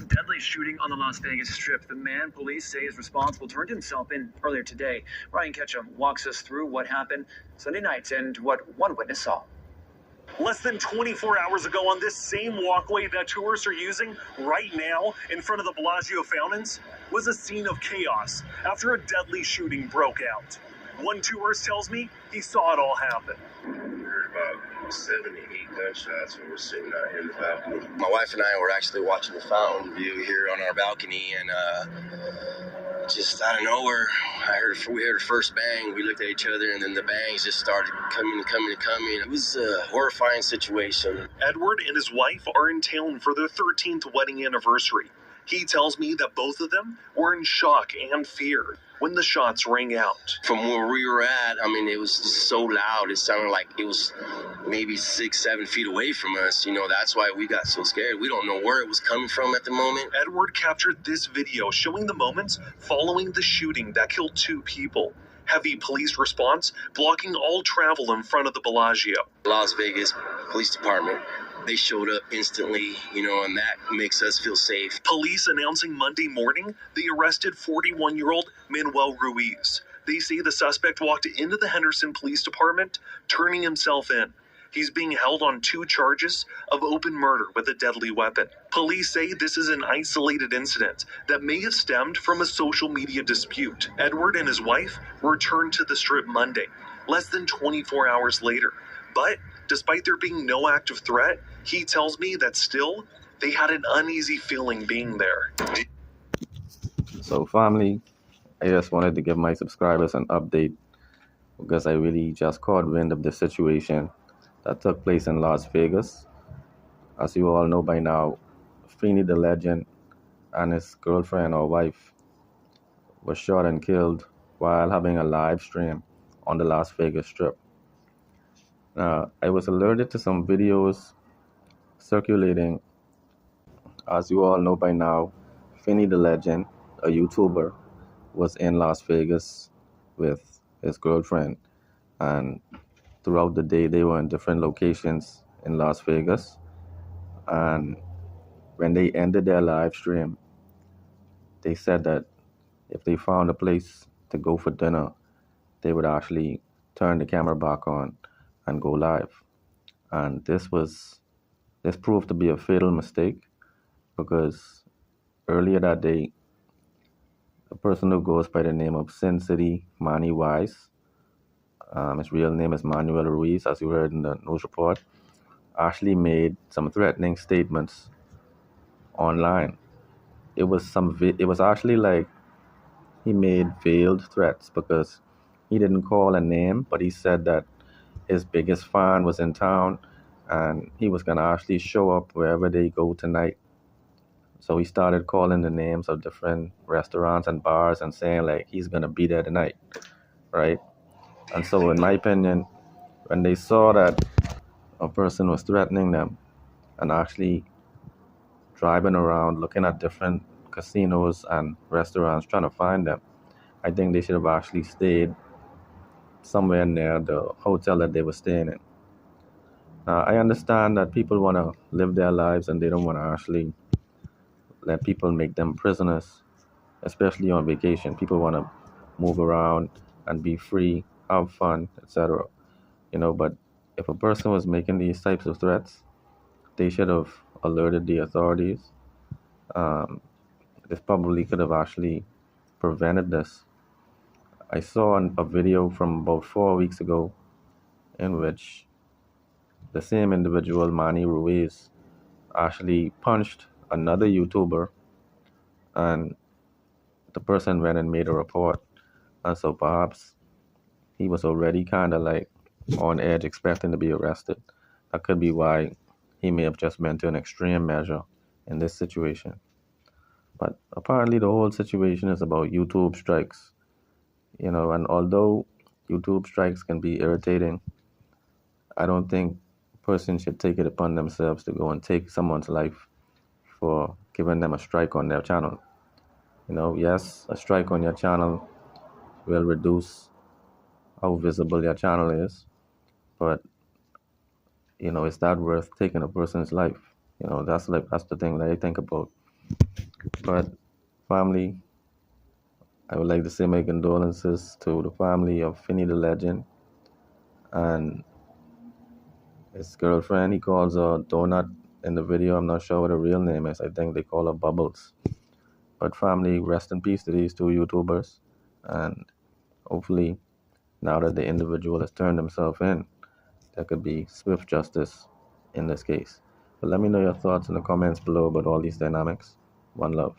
deadly shooting on the Las Vegas Strip. The man police say is responsible turned himself in earlier today. Ryan Ketchum walks us through what happened Sunday night and what one witness saw. Less than 24 hours ago on this same walkway that tourists are using right now in front of the Bellagio fountains was a scene of chaos after a deadly shooting broke out. One tourist tells me he saw it all happen. We heard about 7 to 8 gunshots when we're sitting out here in the balcony. My wife and I were actually watching the fountain view here on our balcony, and just out of nowhere, we heard the first bang. We looked at each other, and then the bangs just started coming. It was a horrifying situation. Edward and his wife are in town for their 13th wedding anniversary. He tells me that both of them were in shock and fear when the shots rang out. From where we were at, I mean, it was just so loud. It sounded like it was maybe 6-7 feet away from us. You know, that's why we got so scared. We don't know where it was coming from at the moment. Edward captured this video showing the moments following the shooting that killed 2 people. Heavy police response blocking all travel in front of the Bellagio. Las Vegas Police Department, they showed up instantly, you know, and that makes us feel safe. Police announcing Monday morning they arrested 41-year-old Manuel Ruiz. They say the suspect walked into the Henderson Police Department, turning himself in. He's being held on 2 charges of open murder with a deadly weapon. Police say this is an isolated incident that may have stemmed from a social media dispute. Edward and his wife returned to the Strip Monday, less than 24 hours later. But despite there being no active threat, he tells me that still, they had an uneasy feeling being there. So family, I just wanted to give my subscribers an update because I really just caught wind of the situation that took place in Las Vegas. As you all know by now, Feeney the Legend and his girlfriend or wife was shot and killed while having a live stream on the Las Vegas Strip. I was alerted to some videos circulating. As you all know by now, Feeney the Legend, a YouTuber, was in Las Vegas with his girlfriend, and throughout the day they were in different locations in Las Vegas. And when they ended their live stream, they said that if they found a place to go for dinner, they would actually turn the camera back on and go live. And this proved to be a fatal mistake, because earlier that day, a person who goes by the name of SinCity MannyWise, his real name is Manuel Ruiz, as you heard in the news report, actually made some threatening statements online. It was actually like he made veiled threats, because he didn't call a name, but he said that his biggest fan was in town and he was going to actually show up wherever they go tonight. So he started calling the names of different restaurants and bars and saying like he's going to be there tonight, right? And so in my opinion, when they saw that a person was threatening them and actually driving around looking at different casinos and restaurants trying to find them, I think they should have actually stayed somewhere near the hotel that they were staying in. Now, I understand that people want to live their lives and they don't want to actually let people make them prisoners, especially on vacation. People want to move around and be free, have fun, etc. You know, but if a person was making these types of threats, they should have alerted the authorities. This probably could have actually prevented this. I saw a video from about 4 weeks ago in which the same individual, Manny Ruiz, actually punched another YouTuber, and the person went and made a report. And so perhaps he was already kind of like on edge, expecting to be arrested. That could be why he may have just went to an extreme measure in this situation. But apparently the whole situation is about YouTube strikes. You know, and although YouTube strikes can be irritating, I don't think a person should take it upon themselves to go and take someone's life for giving them a strike on their channel. You know, yes, a strike on your channel will reduce how visible your channel is, but you know, is that worth taking a person's life? You know, that's the thing that I think about. But family, I would like to say my condolences to the family of Finney the Legend and his girlfriend. He calls her Donut in the video. I'm not sure what her real name is. I think they call her Bubbles. But family, rest in peace to these two YouTubers. And hopefully, now that the individual has turned himself in, there could be swift justice in this case. But let me know your thoughts in the comments below about all these dynamics. One love.